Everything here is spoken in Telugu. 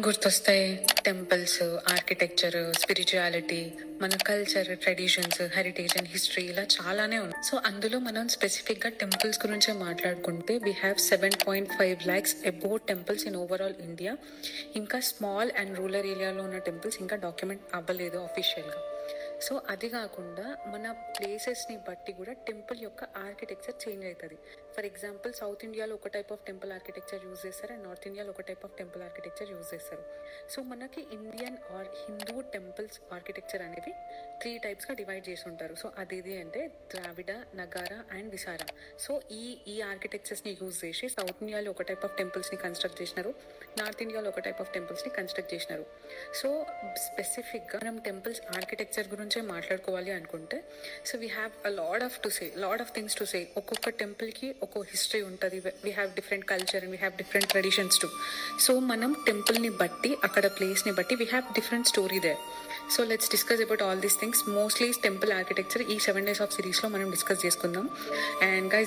గుర్తొస్తాయి టెంపుల్స్, ఆర్కిటెక్చర్, స్పిరిచువాలిటీ, మన culture, traditions, heritage and history ఇలా చాలానే ఉన్నాయి. సో అందులో మనం స్పెసిఫిక్ గా టెంపుల్స్ గురించి మాట్లాడుకుంటే we have 7.5 lakhs above temples in overall India. ఇంకా స్మాల్ అండ్ రూరల్ ఏరియాలో ఉన్న టెంపుల్స్ ఇంకా డాక్యుమెంట్ అవ్వలేదు అఫీషియల్ గా. సో అది కాకుండా మన ప్లేసెస్ని బట్టి కూడా టెంపుల్ యొక్క ఆర్కిటెక్చర్ చేంజ్ అవుతుంది. ఫర్ ఎగ్జాంపుల్ సౌత్ ఇండియాలో ఒక type of temple architecture use చేస్తారు అండ్ నార్త్ ఇండియాలో ఒక type of temple architecture use చేస్తారు. సో మనకి Indian or Hindu temples architecture అనేవి 3 typesగా డివైడ్ చేసి ఉంటారు. సో అదేది అంటే ద్రావిడ, నగార అండ్ విసార. సో ఈ ఆర్కిటెక్చర్స్ని యూజ్ చేసి సౌత్ ఇండియాలో ఒక టైప్ ఆఫ్ టెంపుల్స్ని కన్స్ట్రక్ట్ చేసినారు, నార్త్ ఇండియాలో ఒక టైప్ ఆఫ్ టెంపుల్స్ని కన్స్ట్రక్ట్ చేసినారు. సో స్పెసిఫిక్గా మనం టెంపుల్స్ ఆర్కిటెక్చర్ గురించే మాట్లాడుకోవాలి అనుకుంటే so we have a lot of things to say. ఒక్కొక్క టెంపుల్కి ఒక్కో హిస్టరీ ఉంటుంది. We have different culture and we have different traditions too. So మనం టెంపుల్ని బట్టి అక్కడ ప్లేస్ని బట్టి we have different story there. So let's discuss about all these things. Mostly temple architecture ఈ 7 days ఆఫ్ సిరీస్లో మనం డిస్కస్ చేసుకుందాం. And guys